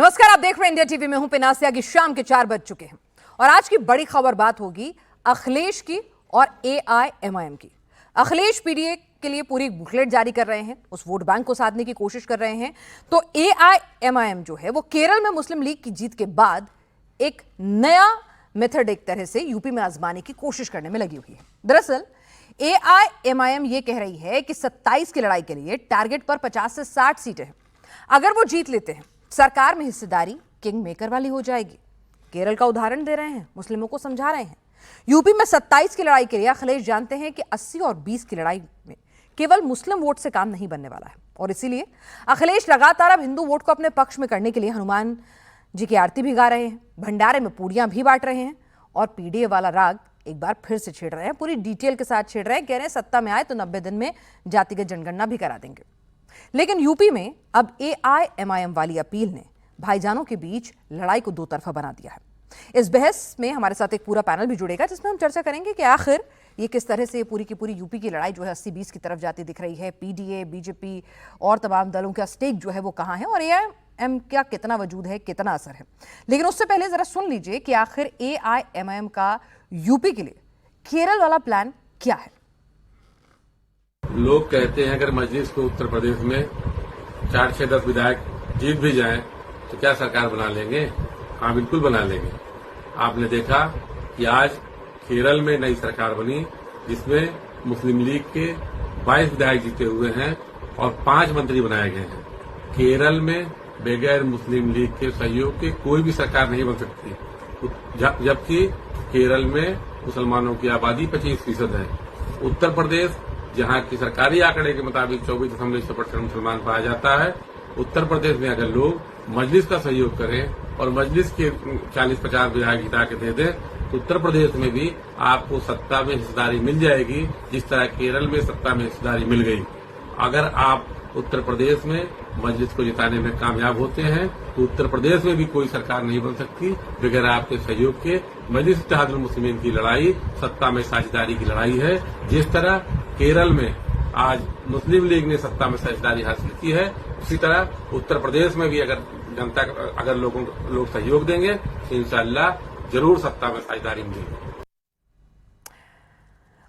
नमस्कार, आप देख रहे हैं इंडिया टीवी में हूं पिनासिया की शाम के 4 बज चुके हैं और आज की बड़ी खबर बात होगी अखिलेश की और एआईएमआईएम की। अखिलेश पीडीए के लिए पूरी बुकलेट जारी कर रहे हैं, उस वोट बैंक को साधने की कोशिश कर रहे हैं। तो एआईएमआईएम जो है वो केरल में मुस्लिम लीग की जीत के बाद एक नया मेथड एक तरह से यूपी में आजमाने की कोशिश करने में लगी हुई है। दरअसल एआईएमआईएम ये कह रही है कि 27 की लड़ाई के लिए टारगेट पर 50 से 60 सीटें हैं। अगर वो जीत लेते हैं, सरकार में हिस्सेदारी किंग मेकर वाली हो जाएगी। केरल का उदाहरण दे रहे हैं, मुस्लिमों को समझा रहे हैं। यूपी में 27 की लड़ाई के लिए अखिलेश जानते हैं कि 80 और 20 की लड़ाई में केवल मुस्लिम वोट से काम नहीं बनने वाला है और इसीलिए अखिलेश लगातार अब हिंदू वोट को अपने पक्ष में करने के लिए हनुमान जी की आरती भी गा रहे हैं, भंडारे में पूड़ियां भी बांट रहे हैं और पीडीए वाला राग एक बार फिर से छेड़ रहे हैं। पूरी डिटेल के साथ छेड़ रहे हैं, कह रहे हैं सत्ता में आए तो 90 दिन में जातिगत जनगणना भी करा देंगे। लेकिन यूपी में अब एआईएमआईएम वाली अपील ने भाईजानों के बीच लड़ाई को दो तरफा बना दिया है। इस बहस में हमारे साथ एक पूरा पैनल भी जुड़ेगा जिसमें हम चर्चा करेंगे कि आखिर ये किस तरह से पूरी की पूरी यूपी की लड़ाई जो है 80-20 की तरफ जाती दिख रही है। पीडीए, बीजेपी और तमाम दलों का स्टेक जो है वो कहां है और एआईएमआईएम का कितना वजूद है, कितना असर है। लेकिन उससे पहले जरा सुन लीजिए कि आखिर एआईएमआईएम का यूपी के लिए केरल वाला प्लान क्या है। लोग कहते हैं अगर मजलिस को उत्तर प्रदेश में 4, 6, 10 विधायक जीत भी जाएं तो क्या सरकार बना लेंगे? हाँ, बिल्कुल बना लेंगे। आपने देखा कि आज केरल में नई सरकार बनी जिसमें मुस्लिम लीग के 22 विधायक जीते हुए हैं और 5 मंत्री बनाए गए हैं। केरल में बगैर मुस्लिम लीग के सहयोग के कोई भी सरकार नहीं बन सकती, जबकि केरल में मुसलमानों की आबादी 25% है। उत्तर प्रदेश, जहां की सरकारी आंकड़े के मुताबिक 24.6% मुसलमान पाया जाता है, उत्तर प्रदेश में अगर लोग मजलिस का सहयोग करें और मजलिस के 40-50 विधायक जिता के दे दें तो उत्तर प्रदेश में भी आपको सत्ता में हिस्सेदारी मिल जाएगी, जिस तरह केरल में सत्ता में हिस्सेदारी मिल गई। अगर आप उत्तर प्रदेश में मजलिस को जिताने में कामयाब होते हैं तो उत्तर प्रदेश में भी कोई सरकार नहीं बन सकती बगैर आपके सहयोग के। मजलिस इत्तेहादुल मुस्लिमीन की लड़ाई सत्ता में साझेदारी की लड़ाई है। जिस तरह केरल में आज मुस्लिम लीग ने सत्ता में साझेदारी हासिल की है, उसी तरह उत्तर प्रदेश में भी अगर लोग सहयोग देंगे तो इंशाअल्लाह जरूर सत्ता में साझेदारी मिलेगी।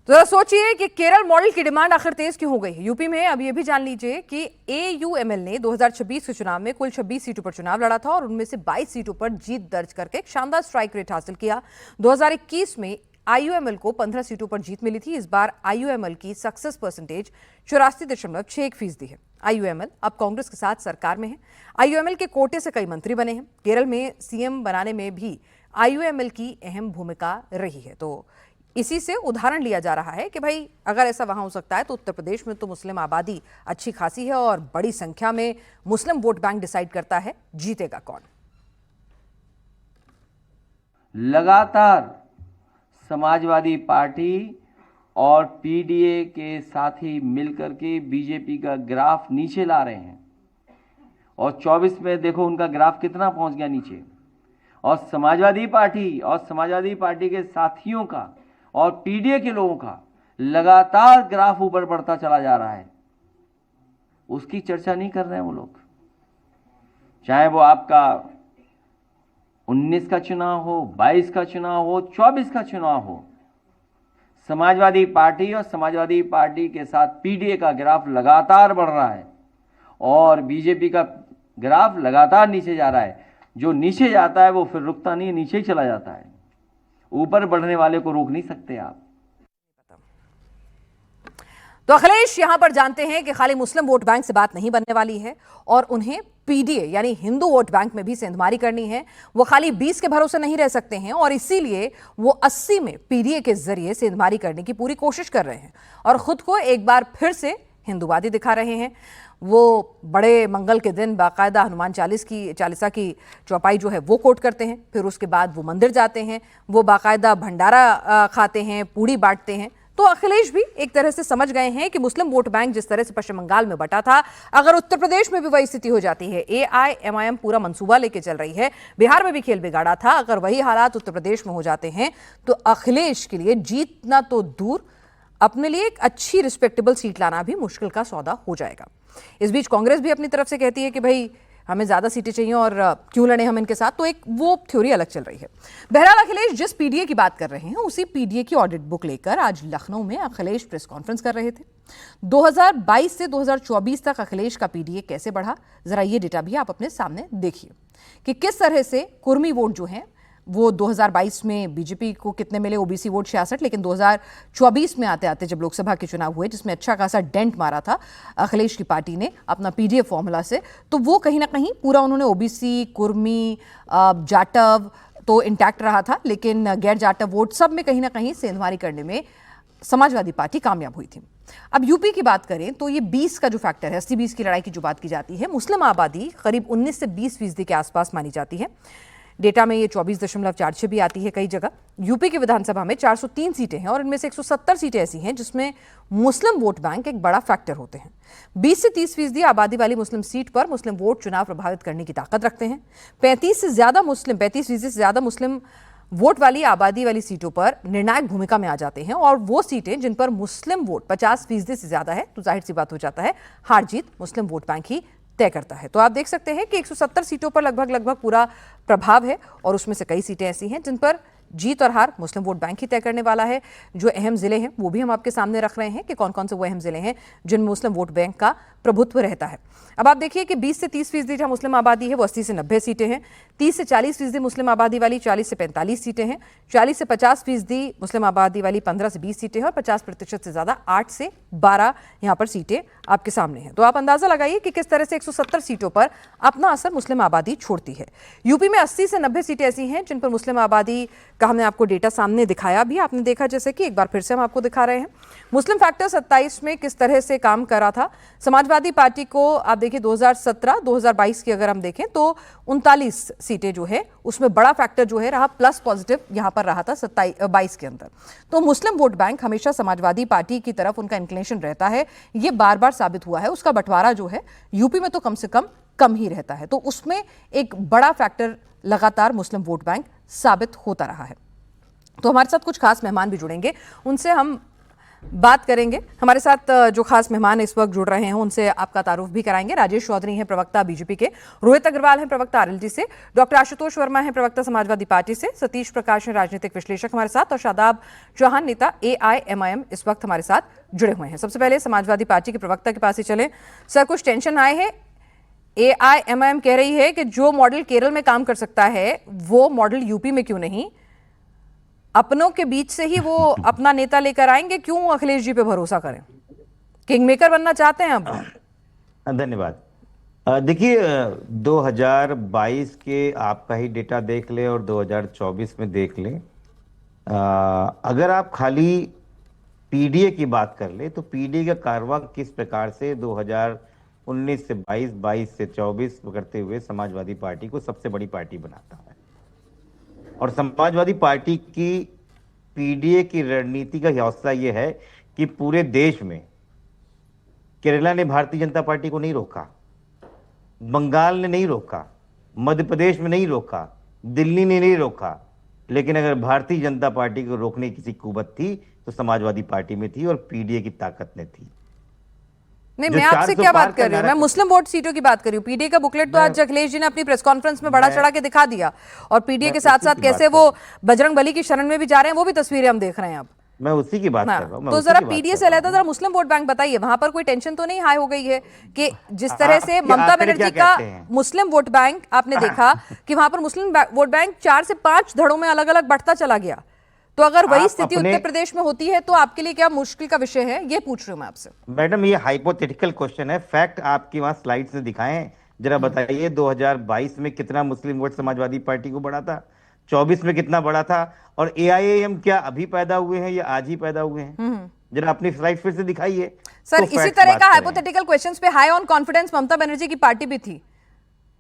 तो जरा सोचिए कि केरल मॉडल की डिमांड आखिर तेज क्यों हो गई है। यूपी में अब यह भी जान लीजिए कि एयूएमएल ने 2026 के चुनाव में कुल 26 सीटों पर चुनाव लड़ा था और उनमें से 22 सीटों पर जीत दर्ज करके एक शानदार स्ट्राइक रेट हासिल किया। 2021 में आईयूएमएल को 15 सीटों पर जीत मिली थी। इस बार आईयूएमएल की सक्सेस परसेंटेज 84.61% है। आईयूएमएल अब कांग्रेस के साथ सरकार में है। आईयूएमएल के कोटे से कई मंत्री बने हैं। केरल में सीएम बनाने में भी आईयूएमएल की अहम भूमिका रही है। तो इसी से उदाहरण लिया जा रहा है कि भाई अगर ऐसा वहां हो सकता है तो उत्तर प्रदेश में तो मुस्लिम आबादी अच्छी खासी है और बड़ी संख्या में मुस्लिम वोट बैंक डिसाइड करता है जीतेगा कौन। लगातार समाजवादी पार्टी और पीडीए के साथी मिलकर के बीजेपी का ग्राफ नीचे ला रहे हैं और 24 में देखो उनका ग्राफ कितना पहुंच गया नीचे। और समाजवादी पार्टी के साथियों का और पीडीए के लोगों का लगातार ग्राफ ऊपर बढ़ता चला जा रहा है। उसकी चर्चा नहीं कर रहे हैं वो लोग, चाहे वो आपका 19 का चुनाव हो, 22 का चुनाव हो, 24 का चुनाव हो। समाजवादी पार्टी और समाजवादी पार्टी के साथ पीडीए का ग्राफ लगातार बढ़ रहा है और बीजेपी का ग्राफ लगातार नीचे जा रहा है। जो नीचे जाता है वो फिर रुकता नहीं, नीचे ही चला जाता है। ऊपर बढ़ने वाले को रोक नहीं सकते आप। तो अखिलेश यहां पर जानते हैं कि खाली मुस्लिम वोट बैंक से बात नहीं बनने वाली है और उन्हें पीडीए यानी हिंदू वोट बैंक में भी सेंधमारी करनी है। वो खाली 20 के भरोसे नहीं रह सकते हैं और इसीलिए वो 80 में पीडीए के जरिए सेंधमारी करने की पूरी कोशिश कर रहे हैं और खुद को एक बार फिर से हिंदूवादी दिखा रहे हैं। वो बड़े मंगल के दिन बाकायदा हनुमान चालीसा की चौपाई जो है वो कोट करते हैं, फिर उसके बाद वो मंदिर जाते हैं, वो बाकायदा भंडारा खाते हैं, पूड़ी बांटते हैं। तो अखिलेश भी एक तरह से समझ गए हैं कि मुस्लिम वोट बैंक जिस तरह से पश्चिम बंगाल में बटा था, अगर उत्तर प्रदेश में भी वही स्थिति हो जाती है। एआईएमआईएम पूरा मंसूबा लेके चल रही है, बिहार में भी खेल बिगाड़ा था। अगर वही हालात उत्तर प्रदेश में हो जाते हैं तो अखिलेश के लिए जीतना तो दूर, अपने लिए एक अच्छी रिस्पेक्टेबल सीट लाना भी मुश्किल का सौदा हो जाएगा। इस बीच कांग्रेस भी अपनी तरफ से कहती है कि भाई हमें ज़्यादा सीटें चाहिए और क्यों लड़े हम इनके साथ, तो एक वो थ्योरी अलग चल रही है। बहरहाल अखिलेश जिस पीडीए की बात कर रहे हैं उसी पीडीए की ऑडिट बुक लेकर आज लखनऊ में अखिलेश प्रेस कॉन्फ्रेंस कर रहे थे। 2022 से 2024 तक अखिलेश का पीडीए कैसे बढ़ा, जरा ये डेटा भी आप अपने सामने देखिए कि किस तरह से कुर्मी वोट जो हैं वो 2022 में बीजेपी को कितने मिले, ओबीसी वोट 66, लेकिन 2024 में आते आते जब लोकसभा के चुनाव हुए जिसमें अच्छा खासा डेंट मारा था अखिलेश की पार्टी ने अपना पीडीए फॉर्मूला से, तो वो कहीं ना कहीं पूरा उन्होंने ओबीसी, कुर्मी, जाटव तो इंटैक्ट रहा था, लेकिन गैर जाटव वोट सब में कहीं ना कहीं सेंधमारी करने में समाजवादी पार्टी कामयाब हुई थी। अब यूपी की बात करें तो ये 20 का जो फैक्टर है, 80-20 की लड़ाई की जो बात की जाती है, मुस्लिम आबादी करीब 19 से 20% के आसपास मानी जाती है। डेटा में ये 24.46 भी आती है कई जगह। यूपी की विधानसभा में 403 सीटें हैं और इनमें से 170 सीटें ऐसी हैं जिसमें मुस्लिम वोट बैंक एक बड़ा फैक्टर होते हैं। 20 से 30% आबादी वाली मुस्लिम सीट पर मुस्लिम वोट चुनाव प्रभावित करने की ताकत रखते हैं। 35% से ज्यादा मुस्लिम वोट वाली आबादी वाली सीटों पर निर्णायक भूमिका में आ जाते हैं और वो सीटें जिन पर मुस्लिम वोट 50% से ज्यादा है तो जाहिर सी बात हो जाता है हार जीत मुस्लिम वोट बैंक ही तय करता है। तो आप देख सकते हैं कि 170 सीटों पर लगभग पूरा प्रभाव है और उसमें से कई सीटें ऐसी हैं जिन पर जीत और हार मुस्लिम वोट बैंक ही तय करने वाला है। जो अहम जिले हैं वो भी हम आपके सामने रख रहे हैं कि कौन कौन से वो अहम जिले हैं जिनमें मुस्लिम वोट बैंक का प्रभुत्व रहता है। अब आप देखिए कि 20 से 30% जहां मुस्लिम आबादी है वो 80 से 90 सीटें हैं। 30 से 40% मुस्लिम आबादी वाली 40 से 45 सीटें हैं। 40 से 50% मुस्लिम आबादी वाली 15 से 20 सीटें हैं और 50% से ज्यादा 8 से 12 यहां पर सीटें आपके सामने हैं। तो आप अंदाजा लगाइए कि किस तरह से 170 सीटों पर अपना असर मुस्लिम आबादी छोड़ती है। यूपी में 80 से 90 सीटें ऐसी हैं जिन पर मुस्लिम आबादी का हमने आपको डेटा सामने दिखाया भी, आपने देखा जैसे कि एक बार फिर से हम आपको दिखा रहे हैं। मुस्लिम फैक्टर 27 में किस तरह से काम कर रहा था। समाजवादी पार्टी को आप देखिए 2017-2022 की अगर हम देखें तो 39 सीटें जो है उसमें बड़ा फैक्टर जो है रहा प्लस पॉजिटिव यहां पर रहा था 22 के अंदर। तो मुस्लिम वोट बैंक हमेशा समाजवादी पार्टी की तरफ उनका इंक्लिनेशन रहता है, ये बार बार साबित हुआ है। उसका बंटवारा जो है यूपी में तो कम से कम ही रहता है, तो उसमें एक बड़ा फैक्टर लगातार मुस्लिम वोट बैंक साबित होता रहा है। तो हमारे साथ कुछ खास मेहमान भी जुड़ेंगे, उनसे हम बात करेंगे। हमारे साथ जो खास मेहमान इस वक्त जुड़ रहे हैं उनसे आपका तारुफ भी कराएंगे। राजेश चौधरी हैं प्रवक्ता बीजेपी के, रोहित अग्रवाल हैं प्रवक्ता आरएलडी से, डॉक्टर आशुतोष वर्मा हैं प्रवक्ता समाजवादी पार्टी से, सतीश प्रकाश हैं राजनीतिक विश्लेषक हमारे साथ और शादाब चौहान नेता AIMIM इस वक्त हमारे साथ जुड़े हुए हैं। सबसे पहले समाजवादी पार्टी के प्रवक्ता के पास ही चले। सर, कुछ टेंशन आए हैं? AIMIM कह रही है कि जो मॉडल केरल में काम कर सकता है वो मॉडल यूपी में क्यों नहीं? अपनों के बीच से ही वो अपना नेता लेकर आएंगे, क्यों अखिलेश जी पे भरोसा करें? किंग मेकर बनना चाहते हैं अब? धन्यवाद। देखिए 2022 के आपका ही डेटा देख लें और 2024 में देख लें। अगर आप खाली पीडीए की बात कर ले तो पीडीए का कारवां किस प्रकार से 2019 से 22, 22 से 24 करते हुए समाजवादी पार्टी को सबसे बड़ी पार्टी बनाता है। और समाजवादी पार्टी की पीडीए की रणनीति का हौसला यह है कि पूरे देश में केरला ने भारतीय जनता पार्टी को नहीं रोका, बंगाल ने नहीं रोका, मध्य प्रदेश में नहीं रोका, दिल्ली ने नहीं रोका, लेकिन अगर भारतीय जनता पार्टी को रोकने की किसी कुवत थी तो समाजवादी पार्टी में थी और पीडीए की ताकत में थी। नहीं, मैं आपसे क्या बात कर रही हूँ, मैं मुस्लिम वोट सीटों की बात कर रही हूँ। पीडीए का बुकलेट तो आज अखिलेश जी ने अपनी प्रेस कॉन्फ्रेंस में बड़ा चढ़ा के दिखा दिया और पीडीए के साथ साथ कैसे वो बजरंग बली की शरण में भी जा रहे हैं, वो भी तस्वीरें हम देख रहे हैं अब। मैं उसी की बात कर रहा हूँ। तो जरा पीडीए से अलग जरा मुस्लिम वोट बैंक बताइए, वहां पर कोई टेंशन तो नहीं हाई हो गई है कि जिस तरह से ममता बनर्जी का मुस्लिम वोट बैंक आपने देखा कि वहां पर मुस्लिम वोट बैंक 4 से 5 धड़ों में अलग अलग बढ़ता चला गया, तो अगर वही स्थिति उत्तर प्रदेश में होती है तो आपके लिए क्या मुश्किल का विषय है, ये पूछ रही हूं मैं आपसे। मैडम, ये हाइपोथेटिकल क्वेश्चन है, फैक्ट आपकी वहां स्लाइड से दिखाएं। जरा बताइए 2022 में कितना मुस्लिम वोट समाजवादी पार्टी को बढ़ा था, 24 में कितना बढ़ा था, और AIIM क्या अभी पैदा हुए हैं या आज ही पैदा हुए हैं? जरा अपनी स्लाइड फिर से दिखाइए। सर, इसी तरह का हाइपोथेटिकल क्वेश्चंस पे high on confidence Mamata Banerjee की पार्टी भी थी।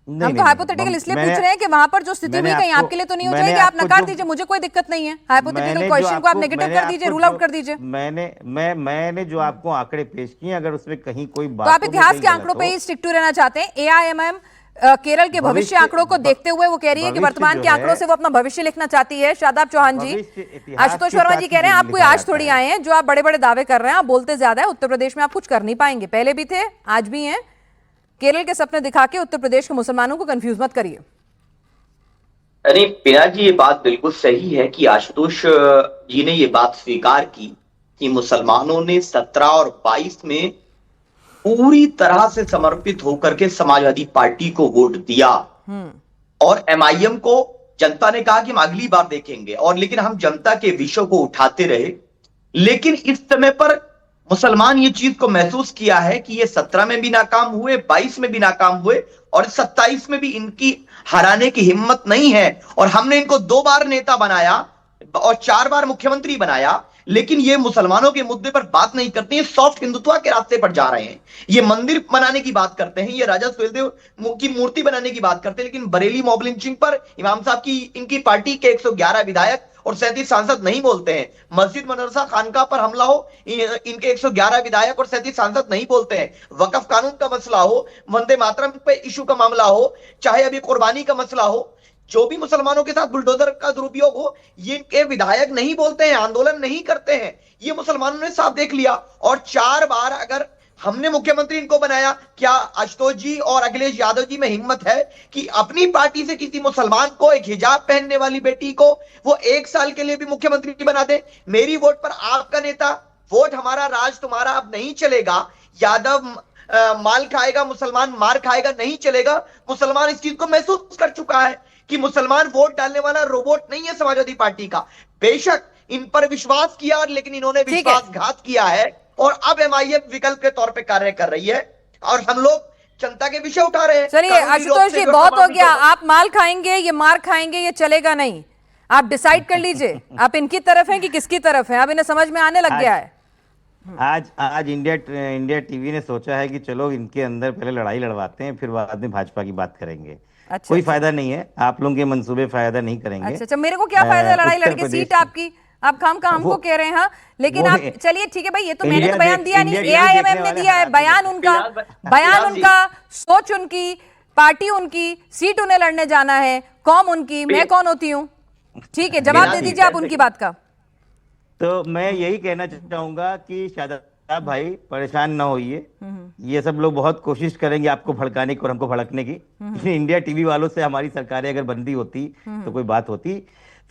हम तो हाइपोथेटिकल इसलिए पूछ रहे हैं कि वहां पर जो स्थिति हुई कहीं आपके लिए तो नहीं हो जाएगी, आप नकार दीजिए, मुझे कोई दिक्कत नहीं है। हाइपोथेटिकल क्वेश्चन को आप नेगेटिव कर दीजिए, रूल आउट कर दीजिए। मैंने जो आपको आंकड़े पेश किए, अगर उसमें कहीं कोई बात तो आप इतिहास के आंकड़ों पे ही स्टिक टू रहना चाहते हैं। AIMIM केरल के भविष्य आंकड़ों को देखते हुए वो कह रही है कि वर्तमान के आंकड़ों से वो अपना भविष्य लिखना चाहती है। शादाब चौहान जी, आशुतोष वर्मा जी कह रहे हैं आप कोई आज थोड़ी आए हैं जो आप बड़े बड़े दावे कर रहे हैं, आप बोलते ज्यादा है। उत्तर प्रदेश में आप कुछ कर नहीं पाएंगे, पहले भी थे आज भी हैं, केरल के सपने दिखा के उत्तर प्रदेश के मुसलमानों को कंफ्यूज मत करिए। अरे पिनाक जी, ये बात बिल्कुल सही है कि आशुतोष जी ने ये बात स्वीकार की कि मुसलमानों ने 17 और 22 में पूरी तरह से समर्पित होकर के समाजवादी पार्टी को वोट दिया और एमआईएम को जनता ने कहा कि हम अगली बार देखेंगे, और लेकिन हम जनता के विषयों को उठाते रहे। लेकिन इस समय पर मुसलमान ये चीज को महसूस किया है कि ये 17 में भी नाकाम हुए, 22 में भी नाकाम हुए और 27 में भी इनकी हराने की हिम्मत नहीं है। और हमने इनको 2 बार नेता बनाया और 4 बार मुख्यमंत्री बनाया, लेकिन ये मुसलमानों के मुद्दे पर बात नहीं करते। ये सॉफ्ट हिंदुत्व के रास्ते पर जा रहे हैं। ये मंदिर बनाने की बात करते हैं, ये राजा सुहेलदेव की मूर्ति बनाने की बात करते हैं, लेकिन बरेली मॉब लिंचिंग पर इमाम साहब की इनकी पार्टी के 111 विधायक और 37 सांसद नहीं बोलते हैं। मस्जिद मदरसा खानका पर हमला हो, इनके 111 विधायक और 37 सांसद नहीं बोलते हैं। वक्फ कानून का मसला हो, वंदे मातरम पे इशू का मामला हो, चाहे अभी कुर्बानी का मसला हो, जो भी मुसलमानों के साथ बुलडोजर का दुरुपयोग हो, ये इनके विधायक नहीं बोलते हैं, आंदोलन नहीं करते हैं। ये मुसलमानों ने साफ देख लिया। और 4 बार अगर हमने मुख्यमंत्री इनको बनाया, क्या आशुतोष जी और अखिलेश यादव जी में हिम्मत है कि अपनी पार्टी से किसी मुसलमान को, एक हिजाब पहनने वाली बेटी को वो 1 साल के लिए भी मुख्यमंत्री बना दे? मेरी वोट पर आपका नेता, वोट हमारा, राज तुम्हारा अब नहीं चलेगा। यादव माल खाएगा, मुसलमान मार खाएगा, नहीं चलेगा। मुसलमान इस चीज को महसूस कर चुका है कि मुसलमान वोट डालने वाला रोबोट नहीं है समाजवादी पार्टी का। बेशक इन पर विश्वास किया, लेकिन इन्होंने विश्वासघात किया है और अब एमआईएम विकल्प के तौर पे कार्य कर रही है और हम लोग जनता के विषय उठा रहे हैं। चलिए आशुतोष जी, बहुत हो गया। आप माल खाएंगे, ये मार खाएंगे, ये चलेगा नहीं। आप डिसाइड कर लीजिए, आप इनकी तरफ हैं कि किसकी तरफ हैं। अब इन्हें समझ में आने लग गया है। आज इंडिया टीवी ने सोचा है कि चलो इनके अंदर पहले लड़ाई लड़वाते हैं, फिर बाद में भाजपा की बात करेंगे। अच्छा, कोई फायदा नहीं है, आप लोगों के मंसूबे फायदा नहीं करेंगे। अच्छा, मेरे को क्या फायदा लड़ाई लड़के? सीट आपकी, आप खामखा हमको कह रहे हैं। हाँ, लेकिन आप चलिए ठीक है भाई, ये तो मैंने तो बयान दिया नहीं, एआईएमएम ने दिया है बयान। उनका सोच उनकी, पार्टी उनकी, सीट उन्हें लड़ने जाना है, कौम उनकी, मैं कौन होती हूँ? ठीक है, जवाब दे दीजिए आप उनकी बात का। तो मैं यही कहना चाहूंगा कि शादाब भाई परेशान ना होइए। ये सब लोग बहुत कोशिश करेंगे आपको भड़काने की और हमको भड़कने की। इंडिया टीवी वालों से हमारी सरकारें अगर बंदी होती तो कोई बात होती।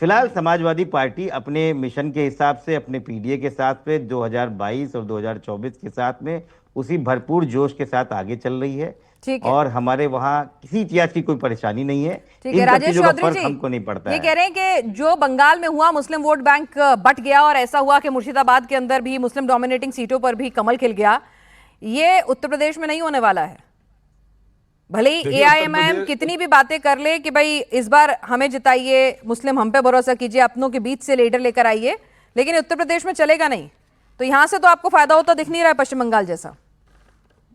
फिलहाल समाजवादी पार्टी अपने मिशन के हिसाब से, अपने पीडीए के साथ पे 2022 और 2024 के साथ में उसी भरपूर जोश के साथ आगे चल रही है। और हमारे वहाँ किसी चीज की कोई परेशानी नहीं है। ठीक है राजेश चौधरी जी, हमको नहीं पड़ता ये कह रहे हैं कि जो बंगाल में हुआ, मुस्लिम वोट बैंक बट गया और ऐसा हुआ कि मुर्शिदाबाद के अंदर भी मुस्लिम डोमिनेटिंग सीटों पर भी कमल खिल गया, ये उत्तर प्रदेश में नहीं होने वाला है। भले ही एआईएमआईएम कितनी भी बातें कर ले कि भाई इस बार हमें जिताइए, मुस्लिम हम पे भरोसा कीजिए, अपनों के बीच से लीडर लेकर आइए, लेकिन उत्तर प्रदेश में चलेगा नहीं। तो यहां से तो आपको फायदा होता दिख नहीं रहा है पश्चिम बंगाल जैसा।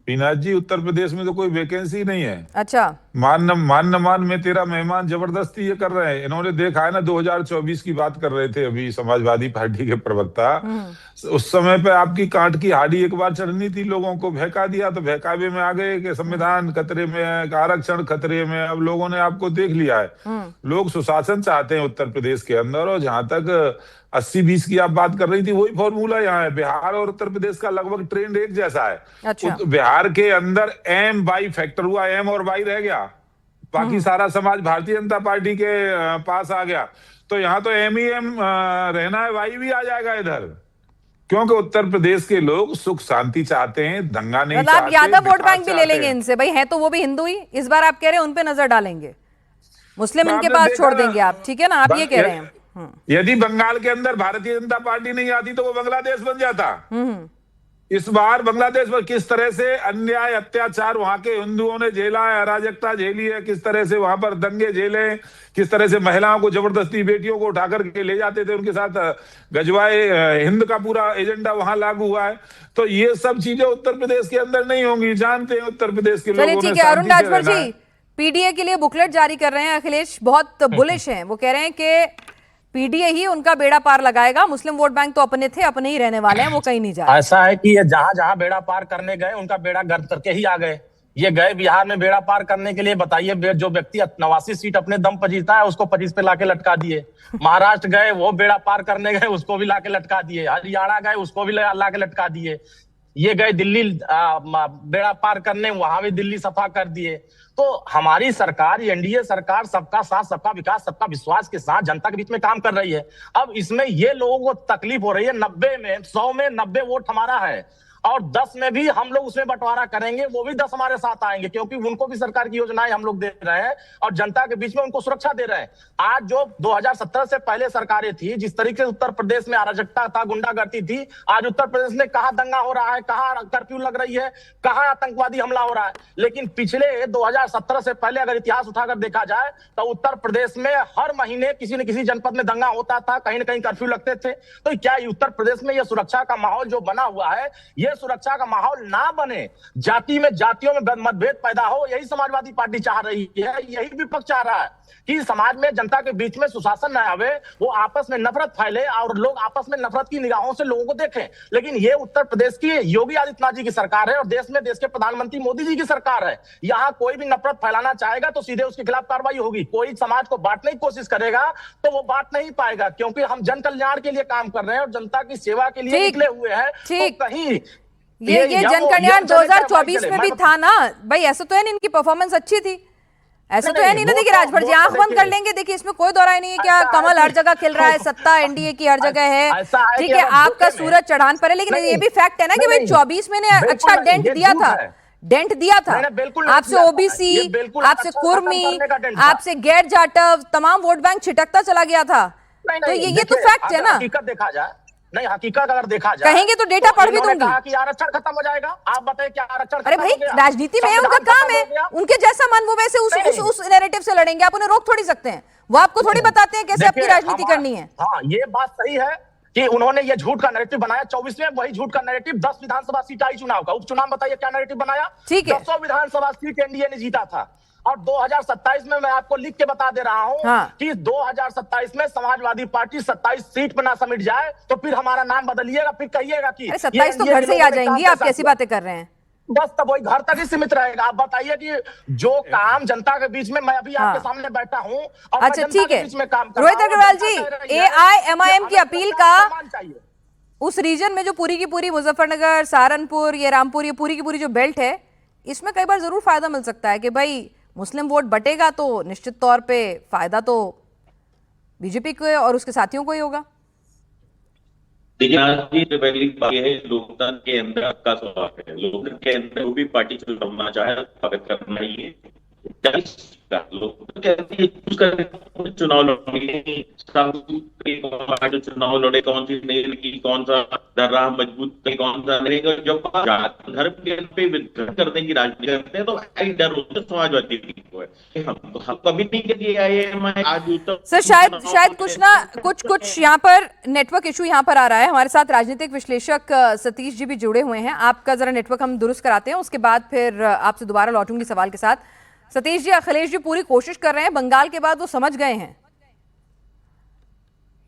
पीनाज जी, उत्तर प्रदेश में तो कोई वैकेंसी नहीं है। अच्छा, मान न मान में तेरा मेहमान, जबरदस्ती ये कर रहे हैं। इन्होंने देखा है ना, 2024 की बात कर रहे थे अभी समाजवादी पार्टी के प्रवक्ता। उस समय पे आपकी कांट की हाड़ी एक बार चढ़नी थी, लोगों को बहका दिया तो बहकावे में आ गए कि संविधान खतरे में है, आरक्षण खतरे में। अब लोगों ने आपको देख लिया है। लोग सुशासन चाहते हैं उत्तर प्रदेश के अंदर। और जहां तक 80-20 की आप बात कर रही थी, वही फॉर्मूला यहाँ है। बिहार और उत्तर प्रदेश का लगभग ट्रेंड एक जैसा है। अच्छा। बिहार के अंदर एम वाई फैक्टर हुआ, एम और वाई रह गया, बाकी सारा समाज भारतीय जनता पार्टी के पास आ गया। तो यहाँ तो एम ही एम रहना है, वाई भी आ जाएगा इधर, क्योंकि उत्तर प्रदेश के लोग सुख शांति चाहते हैं, दंगा नहीं चाहते। आप यादव वोट बैंक भी ले लेंगे इनसे? भाई है तो वो भी हिंदू ही। इस बार आप कह रहे हैं उन पे नजर डालेंगे, मुस्लिम इनके पास छोड़ देंगे आप, ठीक है ना? आप ये कह रहे हैं। यदि बंगाल के अंदर भारतीय जनता पार्टी नहीं आती तो वो बांग्लादेश बन जाता। इस बार बांग्लादेश पर किस तरह से अन्याय, अत्याचार वहां के हिंदुओं ने झेला है, अराजकता झेली है, किस तरह से वहां पर दंगे झेले, किस तरह से महिलाओं को जबरदस्ती, बेटियों को उठाकर के ले जाते थे, उनके साथ गजवाए हिंद का पूरा एजेंडा वहां लागू हुआ है। तो ये सब चीजें उत्तर प्रदेश के अंदर नहीं होंगी, जानते हैं उत्तर प्रदेश के लोगों। ठीक है, अरुण राजभर जी पीडीए के लिए बुकलेट जारी कर रहे हैं। अखिलेश बहुत बुलिश हैं, वो कह रहे हैं कि पीडीए ही उनका बेड़ा पार लगाएगा, मुस्लिम वोट बैंक तो अपने थे, अपने ही रहने वाले हैं, वो कहीं नहीं जा रहे। ऐसा है कि ये जहां जहां बेड़ा पार करने गए, उनका बेड़ा गर्द करके ही आ गए। ये गए बिहार में बेड़ा पार करने के लिए, बताइए, जो व्यक्ति 89 सीट अपने दम पर जीता है उसको 25 पे लाके लटका दिए। महाराष्ट्र गए, वो बेड़ा पार करने गए, उसको भी लाके लटका दिए। हरियाणा गए, उसको भी लाके लटका दिए। ये गए दिल्ली बेड़ा पार करने, वहां भी दिल्ली सफा कर दिए। तो हमारी सरकार, ये एनडीए सरकार सबका साथ, सबका विकास, सबका विश्वास के साथ जनता के बीच में काम कर रही है। अब इसमें ये लोगों को तकलीफ हो रही है, 90 में 100 में 90 वोट हमारा है और 10 में भी हम लोग उसमें बंटवारा करेंगे, वो भी 10 हमारे साथ आएंगे, क्योंकि उनको भी सरकार की योजनाएं हम लोग दे रहे हैं और जनता के बीच में उनको सुरक्षा दे रहे हैं। आज जो 2017 से पहले सरकारें थी, जिस तरीके से उत्तर प्रदेश में अराजकता था, गुंडागर्दी थी, आज उत्तर प्रदेश में कहां दंगा हो रहा है, कहां कर्फ्यू लग रही है, कहां आतंकवादी हमला हो रहा है। लेकिन पिछले 2017 से पहले अगर इतिहास उठाकर देखा जाए तो उत्तर प्रदेश में हर महीने किसी न किसी जनपद में दंगा होता था, कहीं न कहीं कर्फ्यू लगते थे। तो क्या उत्तर प्रदेश में यह सुरक्षा का माहौल जो बना हुआ है, ये सुरक्षा का माहौल ना बने, जातियों में मतभेद पैदा हो, यही समाजवादी पार्टी चाह रही है, यही विपक्ष चाह रहा है कि समाज में, जनता के बीच में सुशासन न आवे, वो आपस में नफरत फैले और लोग आपस में नफरत की निगाहों से लोगों को देखें। लेकिन ये उत्तर प्रदेश की योगी आदित्यनाथ जी की सरकार है और देश में देश के प्रधानमंत्री मोदी जी की सरकार है। यहाँ कोई भी नफरत फैलाना चाहेगा तो सीधे उसके खिलाफ कार्रवाई होगी। कोई समाज को बांटने की कोशिश करेगा तो वो बांट नहीं पाएगा, क्योंकि हम जन कल्याण के लिए काम कर रहे हैं और जनता की सेवा के लिए निकले हुए हैं। तो कहीं ये जन कल्याण 2024 में भी था ना भाई, ऐसा तो है नहीं इनकी परफॉर्मेंस अच्छी थी, ऐसा तो है नहीं ना। देखिए राजभर जी आंख बंद कर लेंगे, देखिए इसमें कोई दौरा नहीं है। क्या कमल हर जगह खिल रहा है, सत्ता एनडीए की हर जगह है, ठीक है, आपका सूरज चढ़ान पर है, लेकिन ये भी फैक्ट है ना कि भाई 24 में ने अच्छा डेंट दिया था, आपसे ओबीसी, आपसे कुर्मी, आपसे गैर जाटव, तमाम वोट बैंक छिटकता चला गया था। तो ये तो फैक्ट है ना। हकीकत देखा जाए, नहीं हकीकत अगर देखा जाए, कहेंगे तो डेटा पढ़ भी दूंगी। कहा कि आरक्षण खत्म हो जाएगा, आप बताइए क्या आरक्षण? अरे भाई राजनीति में उनका काम है, उनके जैसा मन वो वैसे उस नैरेटिव से लड़ेंगे, आप उन्हें रोक थोड़ी सकते हैं। वो आपको थोड़ी बताते हैं कैसे आपकी राजनीति करनी है। हाँ, ये बात सही है कि उन्होंने ये झूठ का नैरेटिव बनाया 24 में, वही झूठ का नैरेटिव 10 विधानसभा सीट आई चुनाव का। उपचुनाव बताइए क्या नैरेटिव बनाया? ठीक है, 200 विधानसभा सीट एनडीए ने जीता था और 2027 में मैं आपको लिख के बता दे रहा हूं कि 2027 में समाजवादी पार्टी 27 सीट पर ना समिट जाए तो फिर हमारा नाम बदलिएगा, फिर कहिएगा कि 27 तो घर से ही आ जाएंगी, आप कैसी बातें कर रहे हैं? बस तब वही घर तक ही सीमित रहेगा। आप बताइए कि जो काम जनता के बीच में, मैं अभी आपके सामने बैठा हूं और अच्छा ठीक है, रोहित अग्रवाल जी, AIMIM की अपील का उस रीजन में जो पूरी की पूरी मुजफ्फरनगर, सहारनपुर, ये रामपुर, ये पूरी की पूरी जो बेल्ट है, इसमें कई बार जरूर फायदा मिल सकता है कि भाई मुस्लिम वोट बटेगा तो निश्चित तौर पे फायदा तो बीजेपी को और उसके साथियों को ही होगा। देखिए पहली बात यह है, लोकतंत्र के अंदर आपका स्वागत है। लोकतंत्र के अंदर वो भी पार्टी चुनना चाहे स्वागत करना ही है। चुनाव लड़ेंगे, चुनाव लड़े, कौन सी नहीं की, कौन सा दर्रा मजबूत, कौन सा नहीं। जब धर्म के पे विद्रोह करने की राजनीति करते हैं तो डर होता है समाजवादी को है। हम कभी नहीं कहते आए आज सर, शायद कुछ यहाँ पर नेटवर्क इशू यहाँ पर आ रहा है। हमारे साथ राजनीतिक विश्लेषक सतीश जी भी जुड़े हुए हैं, आपका जरा नेटवर्क हम दुरुस्त कराते हैं, उसके बाद फिर आपसे दोबारा लौटूंगी सवाल के साथ। सतीश जी, अखिलेश जी पूरी कोशिश कर रहे हैं, बंगाल के बाद वो समझ गए हैं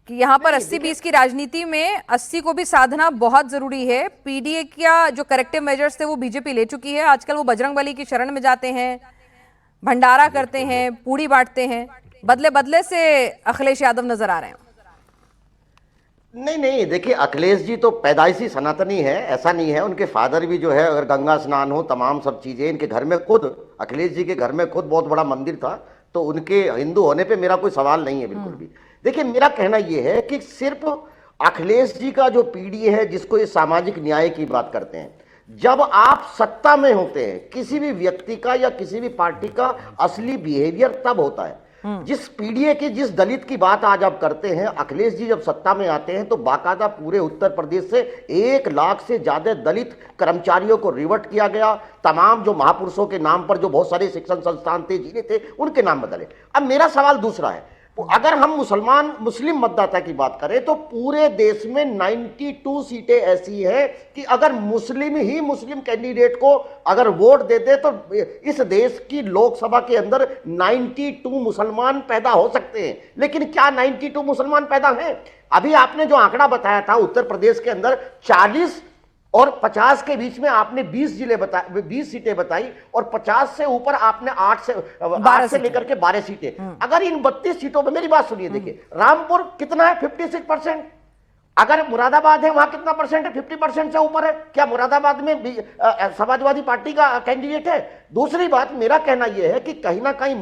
कि यहाँ पर 80-20 की राजनीति में 80 को भी साधना बहुत जरूरी है। पीडीए का जो करेक्टिव मेजर्स थे वो बीजेपी ले चुकी है, आजकल वो बजरंगबली की शरण में जाते हैं, भंडारा करते हैं, पूड़ी बांटते हैं, बदले बदले से अखिलेश यादव नजर आ रहे हैं। नहीं, देखिए अखिलेश जी तो पैदाइशी सनातनी है, ऐसा नहीं है। उनके फादर भी जो है, अगर गंगा स्नान हो, तमाम सब चीज़ें, इनके घर में खुद, अखिलेश जी के घर में खुद बहुत बड़ा मंदिर था, तो उनके हिंदू होने पे मेरा कोई सवाल नहीं है बिल्कुल भी। देखिए मेरा कहना यह है कि सिर्फ अखिलेश जी का जो पीडीए है, जिसको ये सामाजिक न्याय की बात करते हैं, जब आप सत्ता में होते हैं, किसी भी व्यक्ति का या किसी भी पार्टी का असली बिहेवियर तब होता है। जिस पीडीए की, जिस दलित की बात आज आप करते हैं, अखिलेश जी जब सत्ता में आते हैं तो बाकायदा पूरे उत्तर प्रदेश से 1 लाख से ज्यादा दलित कर्मचारियों को रिवर्ट किया गया। तमाम जो महापुरुषों के नाम पर जो बहुत सारे शिक्षण संस्थान थे, जिले थे, उनके नाम बदले। अब मेरा सवाल दूसरा है, अगर हम मुस्लिम मतदाता की बात करें तो पूरे देश में 92 सीटें ऐसी हैं कि अगर मुस्लिम कैंडिडेट को अगर वोट दे दे तो इस देश की लोकसभा के अंदर 92 मुसलमान पैदा हो सकते हैं। लेकिन क्या 92 मुसलमान पैदा हैं? अभी आपने जो आंकड़ा बताया था, उत्तर प्रदेश के अंदर 40 और 50 के बीच में आपने 20 सीटें बताई और 50 से ऊपर आपने 8 से लेकर के 12 सीटें। अगर इन 32 सीटों में, मेरी बात सुनिए, देखिए रामपुर कितना है, 56%। अगर मुरादाबाद है वहां कितना परसेंट है? 50% से ऊपर है। क्या मुरादाबाद में समाजवादी पार्टी का कैंडिडेट है? दूसरी बात, मेरा कहना यह है कि कहीं ना कहीं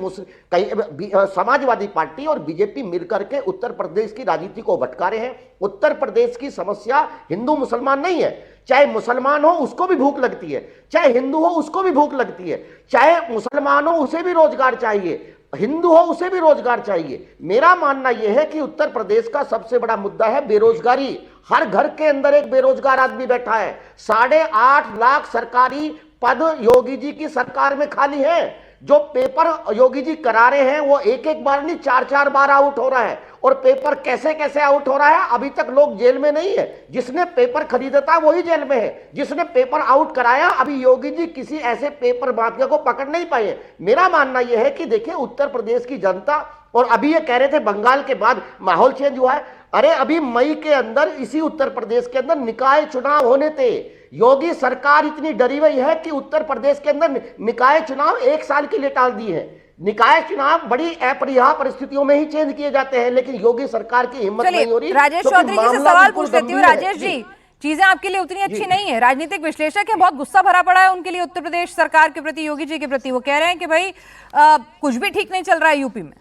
समाजवादी पार्टी और बीजेपी मिलकर के उत्तर प्रदेश की राजनीति को भटका रहे हैं। उत्तर प्रदेश की समस्या हिंदू मुसलमान नहीं है। चाहे मुसलमान हो उसको भी भूख लगती है, चाहे हिंदू हो उसको भी भूख लगती है, चाहे मुसलमान हो उसे भी रोजगार चाहिए, हिंदू हो उसे भी रोजगार चाहिए। मेरा मानना यह है कि उत्तर प्रदेश का सबसे बड़ा मुद्दा है बेरोजगारी। हर घर के अंदर एक बेरोजगार आदमी बैठा है। 8.5 लाख सरकारी पद योगी जी की सरकार में खाली है। जो पेपर योगी जी करा रहे हैं वो एक बार नहीं 4 बार आउट हो रहा है। और पेपर कैसे कैसे आउट हो रहा है, अभी तक लोग जेल में नहीं है। जिसने पेपर खरीदा था वही जेल में है, जिसने पेपर आउट कराया अभी योगी जी किसी ऐसे पेपर माफिया को पकड़ नहीं पाए। मेरा मानना यह है कि देखिए उत्तर प्रदेश की जनता, और अभी ये कह रहे थे बंगाल के बाद माहौल चेंज हुआ है। अरे अभी मई के अंदर इसी उत्तर प्रदेश के अंदर निकाय चुनाव होने थे। योगी सरकार इतनी डरी हुई है कि उत्तर प्रदेश के अंदर निकाय चुनाव 1 साल के लिए टाल दिए हैं। निकाय चुनाव बड़ी अपरिहार्य परिस्थितियों में ही चेंज किए जाते हैं, लेकिन योगी सरकार की हिम्मत नहीं हो रही। राजेश चौधरी जी से सवाल पूछ लेती हूँ। राजेश जी, चीजें आपके लिए उतनी अच्छी नहीं है। राजनीतिक विश्लेषक है, बहुत गुस्सा भरा पड़ा है उनके लिए उत्तर प्रदेश सरकार के प्रति, योगी जी के प्रति। वो कह रहे हैं कि भाई कुछ भी ठीक नहीं चल रहा है यूपी में,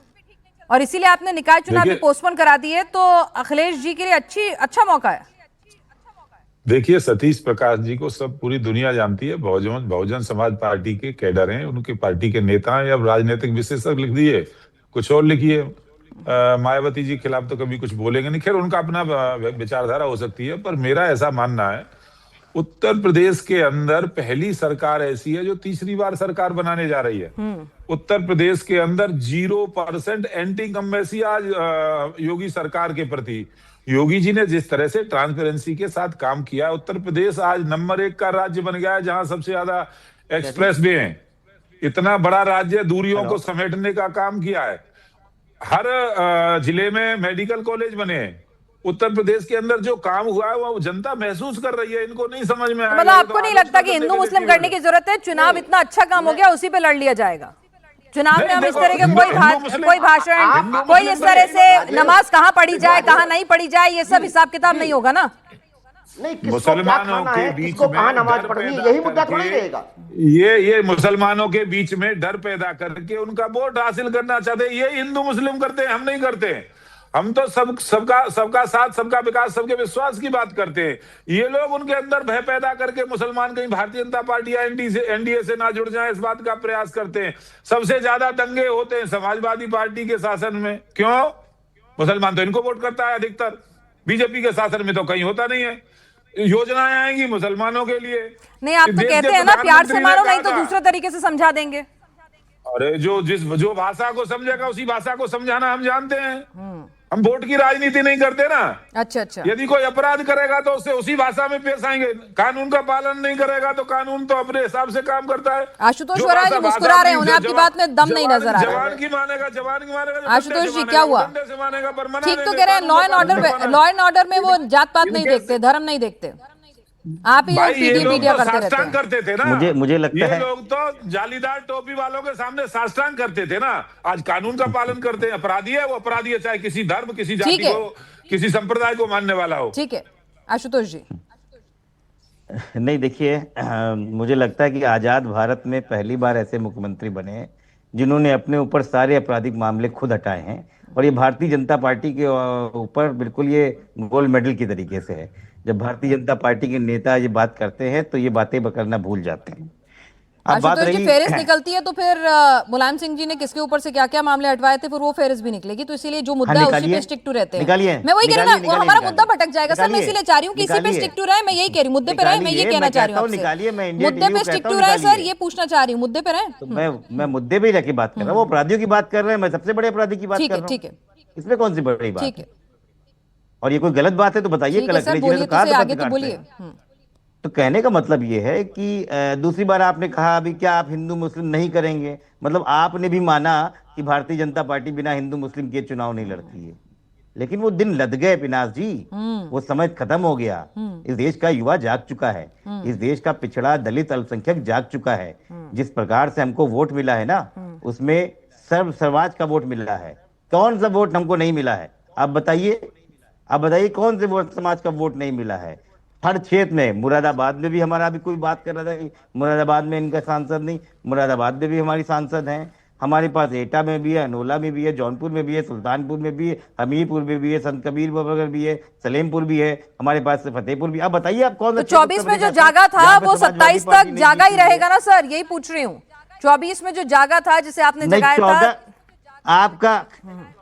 और इसीलिए आपने निकाय चुनाव भी पोस्टपोन करा दिए, तो अखिलेश जी के लिए अच्छा मौका है। देखिए, सतीश प्रकाश जी को सब पूरी दुनिया जानती है। बहुजन समाज पार्टी के कैडर हैं, उनकी पार्टी के नेता हैं, या राजनीतिक विशेषज्ञ लिख दिए, कुछ और लिखिए। मायावती जी के खिलाफ तो कभी कुछ बोलेंगे नहीं। खैर, उनका अपना विचारधारा हो सकती है, पर मेरा ऐसा मानना है उत्तर प्रदेश के अंदर पहली सरकार ऐसी है जो तीसरी बार सरकार बनाने जा रही है। उत्तर प्रदेश के अंदर 0% एंटी इंकम्बेंसी आज योगी सरकार के प्रति। योगी जी ने जिस तरह से ट्रांसपेरेंसी के साथ काम किया, उत्तर प्रदेश आज नंबर 1 का राज्य बन गया है, जहां सबसे ज्यादा एक्सप्रेस वे हैं। इतना बड़ा राज्य दूरियों को समेटने का काम किया है। हर जिले में मेडिकल कॉलेज बने हैं। उत्तर प्रदेश के अंदर जो काम हुआ है वो जनता महसूस कर रही है। इनको नहीं समझ में आया। मतलब आपको नहीं लगता कि हिंदू मुस्लिम करने की जरूरत है? चुनाव इतना अच्छा काम हो गया, उसी पे लड़ लिया जाएगा। चुनाव में हम इस तरह के कोई भाषण, कोई इस तरह से नमाज कहाँ पढ़ी जाए कहाँ नहीं पढ़ी जाए, ये सब हिसाब किताब नहीं होगा ना। नहीं, मुसलमानों के बीच में नमाज पढ़नी, यही मुद्दा थोड़ा रहेगा। ये मुसलमानों के बीच में डर पैदा करके उनका वोट हासिल करना चाहते हैं। ये हिंदू मुस्लिम करते हैं, हम नहीं करते। हम तो सबका साथ, सबका विकास, सबके विश्वास की बात करते हैं। ये लोग उनके अंदर भय पैदा करके मुसलमान कहीं भारतीय जनता पार्टी या एनडीए से ना जुड़ जाए, इस बात का प्रयास करते हैं। सबसे ज्यादा दंगे होते हैं समाजवादी पार्टी के शासन में। क्यों? मुसलमान तो इनको वोट करता है अधिकतर। बीजेपी के शासन में तो कहीं होता नहीं है। योजनाएं आएंगी मुसलमानों के लिए। नहीं, आप तो कहते हैं ना प्यार से मारो, नहीं तो दूसरे तरीके से समझा देंगे। अरे जो भाषा को समझेगा उसी भाषा को समझाना हम जानते हैं। हम वोट की राजनीति नहीं करते ना। अच्छा। यदि कोई अपराध करेगा तो उससे उसी भाषा में पेश आएंगे। कानून का पालन नहीं करेगा तो कानून तो अपने हिसाब से काम करता है। आशुतोष वोरा जी मुस्कुरा रहे हैं, उन्हें आपकी बात में दम नहीं नजर आ रहा। जवान की मानेगा। आशुतोष जी, क्या हुआ? ठीक तो कह रहे हैं, लॉ एंड ऑर्डर में वो जात पात नहीं देखते, धर्म नहीं देखते। आप ही पीडिया करते थे ना। मुझे लगता है ये लोग तो जालीदार टोपी वालों के सामने साष्टांग करते थे ना। आज कानून का पालन करते हैं। अपराधी है वो अपराधी है, चाहे किसी धर्म, किसी जाति को, किसी संप्रदाय को मानने वाला हो। ठीक है आशुतोष जी। नहीं, देखिए, मुझे लगता है कि आजाद भारत में पहली बार ऐसे मुख्यमंत्री बने हैं जिन्होंने अपने ऊपर सारे आपराधिक मामले खुद हटाए हैं, और ये भारतीय जनता पार्टी के ऊपर बिल्कुल ये गोल्ड मेडल की तरीके से है। जब भारतीय जनता पार्टी के नेता ये बात करते हैं तो ये बातें करना भूल जाते हैं। अब बात रही फेरिस्त निकलती है तो फिर मुलायम सिंह जी ने किसके ऊपर से क्या क्या मामले हटवाए थे, फिर वो फेरिस्त भी निकलेगी। तो इसीलिए जो मुद्दा है उसी पे स्टिक टू रहते हैं। मैं वही कह रही हूँ, हमारा मुद्दा भटक जाएगा सर। मैं इसीलिए चाह रही हूँ कि इसी पे स्टिक टू रहे। मैं यही कह रही हूँ, मुद्दे पे रहे। मैं ये कहना चाह रही हूँ, मुद्दे पे स्टिक टू रहे सर, ये पूछना चाह रही हूँ। मुद्दे पे रहे। मैं मुद्दे पे रह के बात कर रहा हूँ। वो अपराधियों की बात कर रहे हैं, मैं सबसे बड़े अपराधी की बात कर रहा हूँ। ठीक है, इसमें कौन सी बड़ी बात है? और ये कोई गलत बात है तो बताइए। तो कहने का मतलब ये है कि दूसरी बार आपने कहा अभी क्या आप हिंदू मुस्लिम नहीं करेंगे, मतलब आपने भी माना कि भारतीय जनता पार्टी बिना हिंदू मुस्लिम के चुनाव नहीं लड़ती है। लेकिन वो दिन लद गए पिनाश जी, वो समय खत्म हो गया। इस देश का युवा जाग चुका है, इस देश का पिछड़ा दलित अल्पसंख्यक जाग चुका है। जिस प्रकार से हमको वोट मिला है ना, उसमें सर्वराज का वोट मिला है। कौन सा वोट हमको नहीं मिला है आप बताइए? आप बताइए कौन से वो समाज का वोट नहीं मिला है? हर क्षेत्र में, मुरादाबाद में भी हमारा अभी कोई बात कर रहा था कि मुरादाबाद में इनका सांसद नहीं, मुरादाबाद में भी हमारी सांसद हैं, हमारे पास एटा में भी है, अनोला में भी है, जौनपुर में भी है, सुल्तानपुर में भी है, हमीरपुर में भी है, संत कबीर बगर भी है, सलेमपुर भी है, हमारे पास फतेहपुर भी। आप बताइए आप कौन तो 24 में जो जागा था वो 27 तक जागा ही रहेगा ना सर, यही पूछ रही हूँ। 24 में जो जागा था जिसे आपने जगाया था,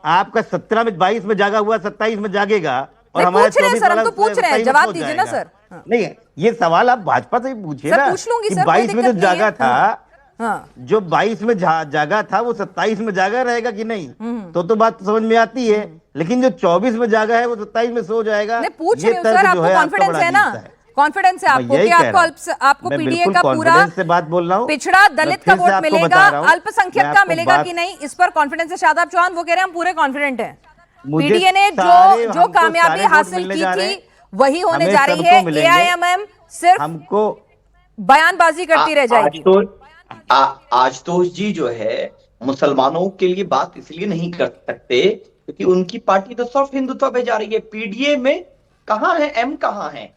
आपका 17 में 22 में जागा हुआ, 27 में जागेगा। और हमारे पूछ रहे हैं सर, हम तो पूछ रहे हैं, जवाब दीजिए ना सर। नहीं, ये सवाल आप भाजपा से पूछिए ना। पूछ लूंगी सर, 22 में जो जागा था, हाँ। जो 22 में जागा था वो 27 में जागा रहेगा कि नहीं, तो बात समझ में आती है। लेकिन जो 24 में जागा है वो 27 में सो जाएगा। नहीं, पूछ रही हूँ सर, आपको कॉन्फिडेंस है ना? कॉन्फिडेंस है आपको कि आपको पीडीए का पूरा से बात बोल रहा हूँ, पिछड़ा दलित का वोट मिलेगा, अल्पसंख्यक का मिलेगा कि नहीं, इस पर कॉन्फिडेंस है। शादाब चौहान वो कह रहे हैं हम पूरे कॉन्फिडेंट हैं, पीडीए ने जो कामयाबी हासिल की थी वही होने जा रही है। एआईएमएम सिर्फ हमको बयानबाजी करती रह जाएगी। आशुतोष जी जो है मुसलमानों के लिए बात इसलिए नहीं कर सकते क्योंकि उनकी पार्टी तो सिर्फ हिंदुत्व पे जा रही है। पीडीए में कहां है एम, कहां है